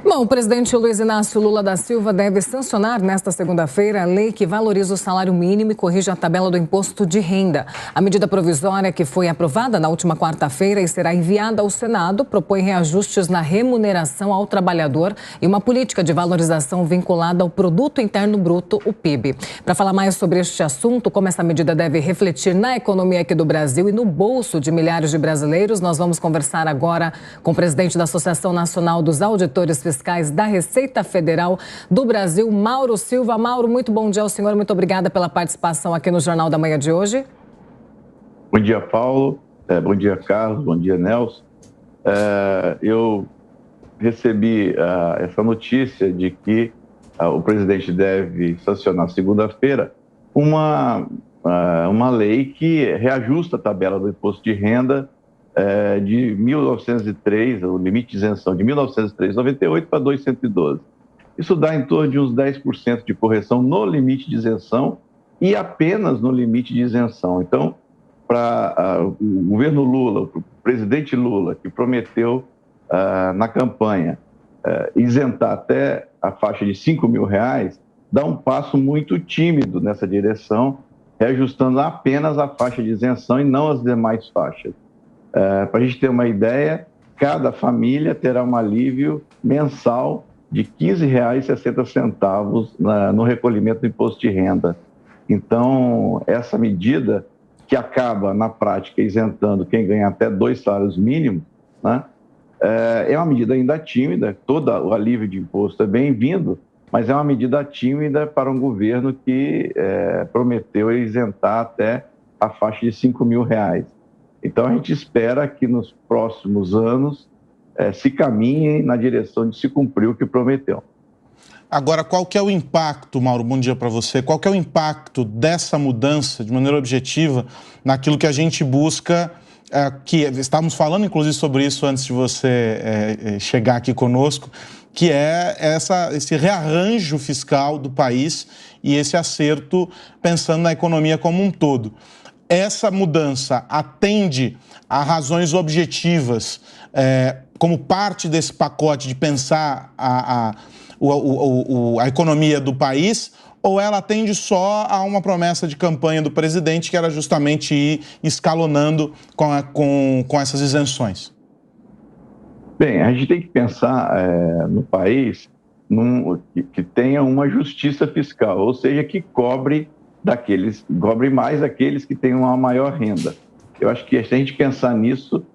Bom, o presidente Luiz Inácio Lula da Silva deve sancionar nesta segunda-feira a lei que valoriza o salário mínimo e corrige a tabela do imposto de renda. A medida provisória, que foi aprovada na última quarta-feira e será enviada ao Senado, propõe reajustes na remuneração ao trabalhador e uma política de valorização vinculada ao Produto Interno Bruto, o PIB. Para falar mais sobre este assunto, como essa medida deve refletir na economia aqui do Brasil e no bolso de milhares de brasileiros, nós vamos conversar agora com o presidente da Associação Nacional dos Auditores Fiscais da Receita Federal do Brasil, Mauro Silva. Mauro, muito bom dia ao senhor, muito obrigada pela participação aqui no Jornal da Manhã de hoje. Bom dia, Paulo. Bom dia, Carlos. Bom dia, Nelson. Eu recebi essa notícia de que o presidente deve sancionar segunda-feira uma lei que reajusta a tabela do imposto de renda de 1903, o limite de isenção de 1903,98 para 212. Isso dá em torno de uns 10% de correção no limite de isenção e apenas no limite de isenção. Então, para o governo Lula, o presidente Lula, que prometeu na campanha isentar até a faixa de R$5.000, dá um passo muito tímido nessa direção, reajustando apenas a faixa de isenção e não as demais faixas. Para a gente ter uma ideia, cada família terá um alívio mensal de R$ 15,60 no recolhimento do imposto de renda. Então, essa medida, que acaba, na prática, isentando quem ganha até 2 salários mínimos, né, é uma medida ainda tímida. Todo o alívio de imposto é bem-vindo, mas é uma medida tímida para um governo que prometeu isentar até a faixa de R$5.000. Então, a gente espera que nos próximos anos se caminhem na direção de se cumprir o que prometeu. Agora, qual que é o impacto, Mauro, bom dia para você, qual que é o impacto dessa mudança, de maneira objetiva, naquilo que a gente busca, que estávamos falando, inclusive, sobre isso antes de você chegar aqui conosco, que é esse rearranjo fiscal do país e esse acerto pensando na economia como um todo. Essa mudança atende a razões objetivas como parte desse pacote de pensar a economia do país, ou ela atende só a uma promessa de campanha do presidente, que era justamente ir escalonando com essas isenções? Bem, a gente tem que pensar no país que tenha uma justiça fiscal, ou seja, que cobre mais aqueles que têm uma maior renda. Eu acho que se a gente pensar nisso,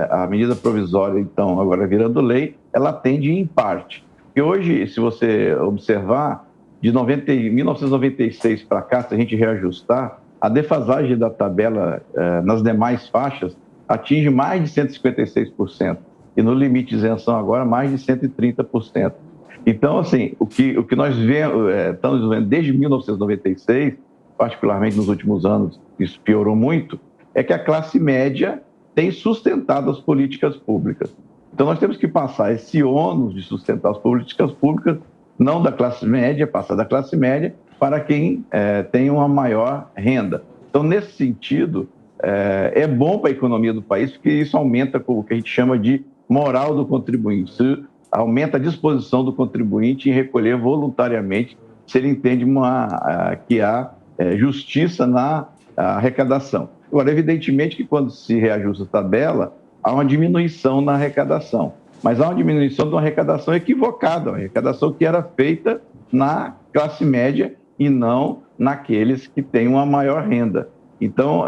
a medida provisória, então, agora virando lei, ela atende em parte. Porque hoje, se você observar, de 1996 para cá, se a gente reajustar, a defasagem da tabela nas demais faixas atinge mais de 156%. E no limite de isenção agora, mais de 130%. Então, assim, o que nós estamos vendo desde 1996, particularmente nos últimos anos, isso piorou muito, é que a classe média tem sustentado as políticas públicas. Então, nós temos que passar esse ônus de sustentar as políticas públicas, não da classe média, passar da classe média para quem tem uma maior renda. Então, nesse sentido, é bom para a economia do país, porque isso aumenta o que a gente chama de moral do contribuinte. Isso aumenta a disposição do contribuinte em recolher voluntariamente, se ele entende que há justiça na arrecadação. Agora, evidentemente que quando se reajusta a tabela, há uma diminuição na arrecadação, mas há uma diminuição de uma arrecadação equivocada, uma arrecadação que era feita na classe média e não naqueles que têm uma maior renda. Então,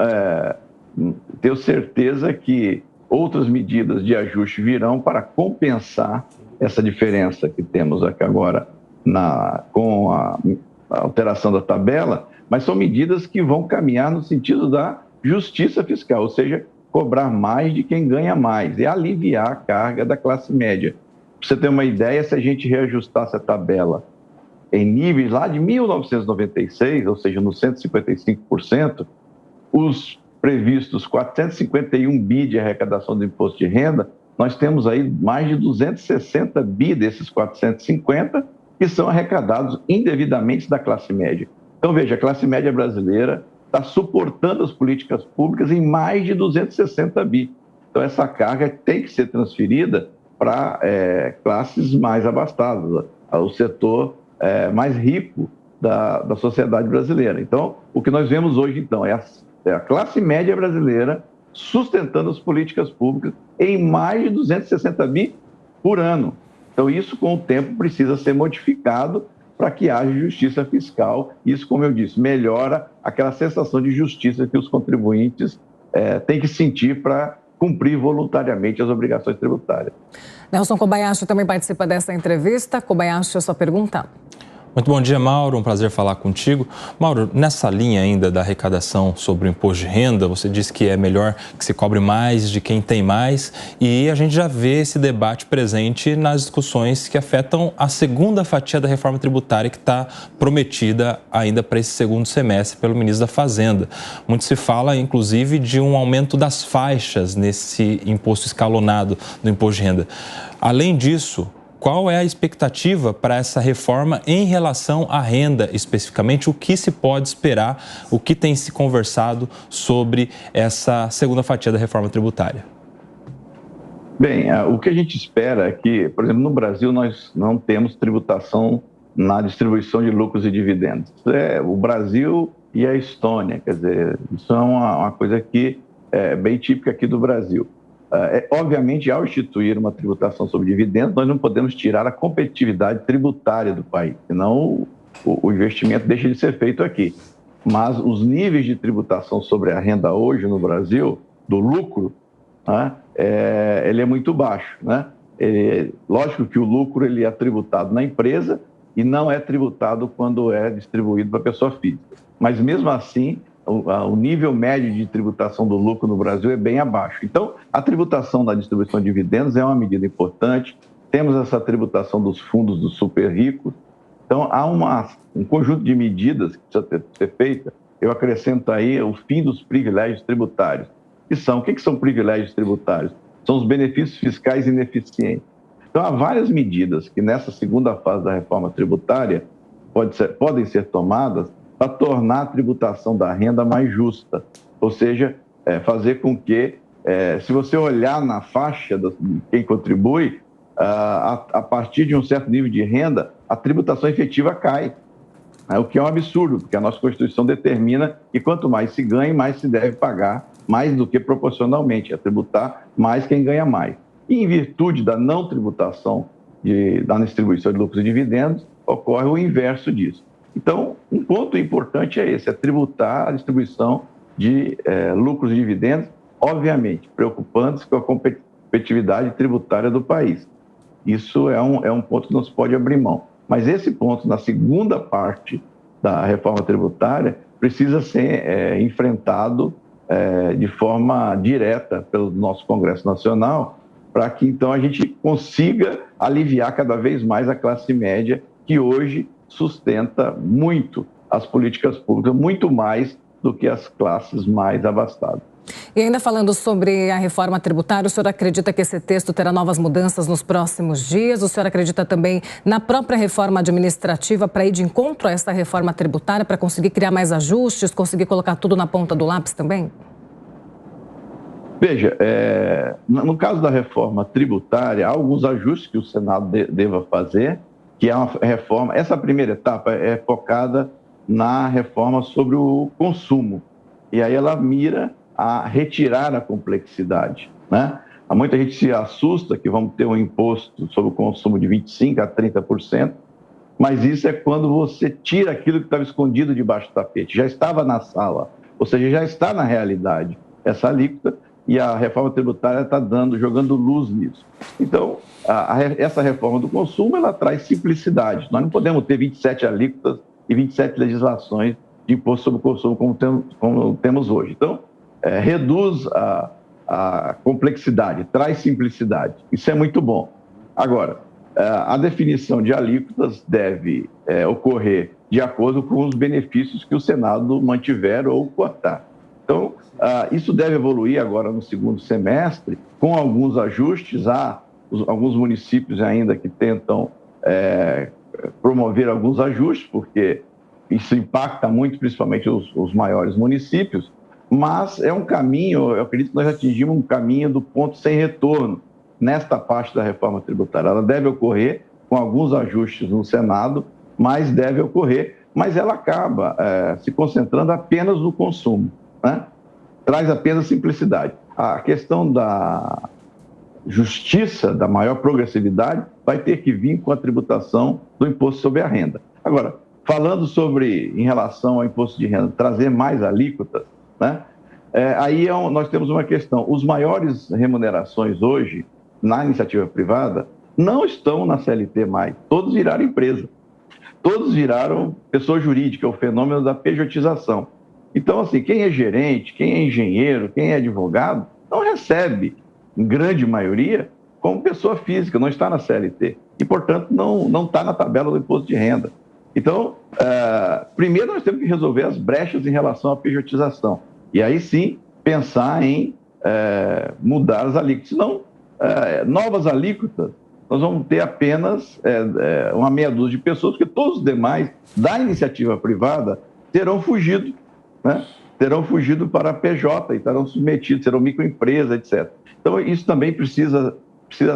tenho certeza que outras medidas de ajuste virão para compensar essa diferença que temos aqui agora com a alteração da tabela, mas são medidas que vão caminhar no sentido da justiça fiscal, ou seja, cobrar mais de quem ganha mais e aliviar a carga da classe média. Para você ter uma ideia, se a gente reajustasse a tabela em níveis lá de 1996, ou seja, nos 155%, os previstos 451 bi de arrecadação do imposto de renda, nós temos aí mais de 260 bi desses 450 que são arrecadados indevidamente da classe média. Então, veja, a classe média brasileira está suportando as políticas públicas em mais de 260 bi. Então, essa carga tem que ser transferida para classes mais abastadas, o setor mais rico da sociedade brasileira. Então, o que nós vemos hoje, então, é a classe média brasileira sustentando as políticas públicas em mais de 260 bi por ano. Então, isso, com o tempo, precisa ser modificado para que haja justiça fiscal. Isso, como eu disse, melhora aquela sensação de justiça que os contribuintes têm que sentir para cumprir voluntariamente as obrigações tributárias. Nelson Kobayashi também participa dessa entrevista. Kobayashi, a sua pergunta. Muito bom dia, Mauro. Um prazer falar contigo. Mauro, nessa linha ainda da arrecadação sobre o imposto de renda, você disse que é melhor que se cobre mais de quem tem mais e a gente já vê esse debate presente nas discussões que afetam a segunda fatia da reforma tributária que está prometida ainda para esse segundo semestre pelo ministro da Fazenda. Muito se fala, inclusive, de um aumento das faixas nesse imposto escalonado do imposto de renda. Além disso, qual é a expectativa para essa reforma em relação à renda, especificamente? O que se pode esperar? O que tem se conversado sobre essa segunda fatia da reforma tributária? Bem, o que a gente espera é que, por exemplo, no Brasil nós não temos tributação na distribuição de lucros e dividendos. É o Brasil e a Estônia, quer dizer, isso é uma coisa que é bem típica aqui do Brasil. Obviamente, ao instituir uma tributação sobre dividendos, nós não podemos tirar a competitividade tributária do país, senão o investimento deixa de ser feito aqui. Mas os níveis de tributação sobre a renda hoje no Brasil, do lucro, né, ele é muito baixo. Né? Lógico que o lucro ele é tributado na empresa e não é tributado quando é distribuído para a pessoa física. Mas mesmo assim, o nível médio de tributação do lucro no Brasil é bem abaixo. Então, a tributação da distribuição de dividendos é uma medida importante. Temos essa tributação dos fundos dos super ricos. Então, há um conjunto de medidas que precisa ser feita. Eu acrescento aí o fim dos privilégios tributários. O que são privilégios tributários? São os benefícios fiscais ineficientes. Então, há várias medidas que nessa segunda fase da reforma tributária podem ser tomadas para tornar a tributação da renda mais justa, ou seja, fazer com que, se você olhar na faixa de quem contribui, a partir de um certo nível de renda, a tributação efetiva cai, o que é um absurdo, porque a nossa Constituição determina que quanto mais se ganha, mais se deve pagar, mais do que proporcionalmente, tributar mais quem ganha mais. E em virtude da não tributação da distribuição de lucros e dividendos, ocorre o inverso disso. Então, um ponto importante é esse, tributar a distribuição de lucros e dividendos, obviamente, preocupando-se com a competitividade tributária do país. Isso é um ponto que não se pode abrir mão. Mas esse ponto, na segunda parte da reforma tributária, precisa ser enfrentado de forma direta pelo nosso Congresso Nacional, para que, então, a gente consiga aliviar cada vez mais a classe média, que hoje sustenta muito as políticas públicas, muito mais do que as classes mais abastadas. E ainda falando sobre a reforma tributária, o senhor acredita que esse texto terá novas mudanças nos próximos dias? O senhor acredita também na própria reforma administrativa para ir de encontro a essa reforma tributária, para conseguir criar mais ajustes, conseguir colocar tudo na ponta do lápis também? Veja, no caso da reforma tributária, há alguns ajustes que o Senado deva fazer, que é uma reforma. Essa primeira etapa é focada na reforma sobre o consumo. E aí ela mira a retirar a complexidade, né? Muita gente se assusta que vamos ter um imposto sobre o consumo de 25% a 30%, mas isso é quando você tira aquilo que estava escondido debaixo do tapete, já estava na sala, ou seja, já está na realidade essa alíquota, e a reforma tributária está jogando luz nisso. Então, essa reforma do consumo, ela traz simplicidade. Nós não podemos ter 27 alíquotas e 27 legislações de imposto sobre o consumo como temos hoje. Então, reduz a complexidade, traz simplicidade. Isso é muito bom. Agora, a definição de alíquotas deve ocorrer de acordo com os benefícios que o Senado mantiver ou cortar. Então, isso deve evoluir agora no segundo semestre, com alguns ajustes. Há alguns municípios ainda que tentam promover alguns ajustes, porque isso impacta muito, principalmente os maiores municípios, mas é um caminho, eu acredito que nós atingimos um caminho do ponto sem retorno nesta parte da reforma tributária. Ela deve ocorrer com alguns ajustes no Senado, mas deve ocorrer, mas ela acaba se concentrando apenas no consumo, né? Traz apenas simplicidade. A questão da justiça, da maior progressividade, vai ter que vir com a tributação do imposto sobre a renda. Agora, falando em relação ao imposto de renda, trazer mais alíquotas, né? Aí nós temos uma questão. Os maiores remunerações hoje, na iniciativa privada, não estão na CLT mais. Todos viraram empresa. Todos viraram pessoa jurídica, o fenômeno da pejotização. Então, assim, quem é gerente, quem é engenheiro, quem é advogado, não recebe, em grande maioria, como pessoa física, não está na CLT. E, portanto, não está na tabela do imposto de renda. Então, primeiro nós temos que resolver as brechas em relação à pejotização. E aí sim, pensar em mudar as alíquotas. Senão, novas alíquotas, nós vamos ter apenas uma meia dúzia de pessoas, porque todos os demais da iniciativa privada terão fugido, né? Terão fugido para a PJ e estarão submetidos, serão microempresas, etc. Então, isso também precisa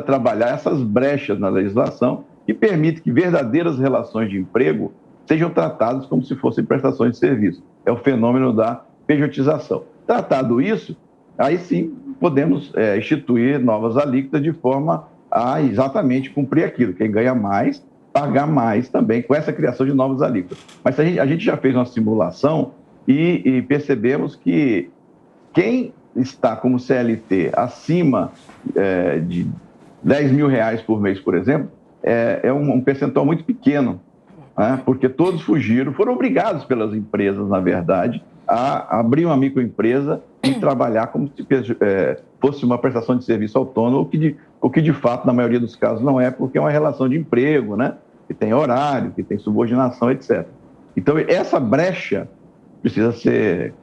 trabalhar essas brechas na legislação que permite que verdadeiras relações de emprego sejam tratadas como se fossem prestações de serviço. É o fenômeno da pejotização. Tratado isso, aí sim podemos instituir novas alíquotas de forma a exatamente cumprir aquilo. Quem ganha mais, pagar mais também com essa criação de novas alíquotas. Mas a gente já fez uma simulação e percebemos que quem está como CLT acima de R$10 mil por mês, por exemplo, é um percentual muito pequeno, né? Porque todos fugiram, foram obrigados pelas empresas, na verdade, a abrir uma microempresa e trabalhar como se fosse uma prestação de serviço autônomo, o que de fato, na maioria dos casos, não é, porque é uma relação de emprego, né? Que tem horário, que tem subordinação, etc. Então, essa brecha precisa ser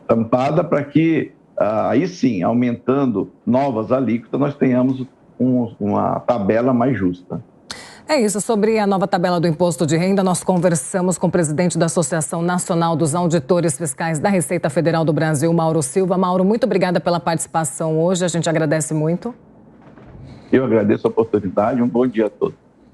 tampada para que, aí sim, aumentando novas alíquotas, nós tenhamos uma tabela mais justa. É isso. Sobre a nova tabela do imposto de renda, nós conversamos com o presidente da Associação Nacional dos Auditores Fiscais da Receita Federal do Brasil, Mauro Silva. Mauro, muito obrigada pela participação hoje. A gente agradece muito. Eu agradeço a oportunidade. Um bom dia a todos.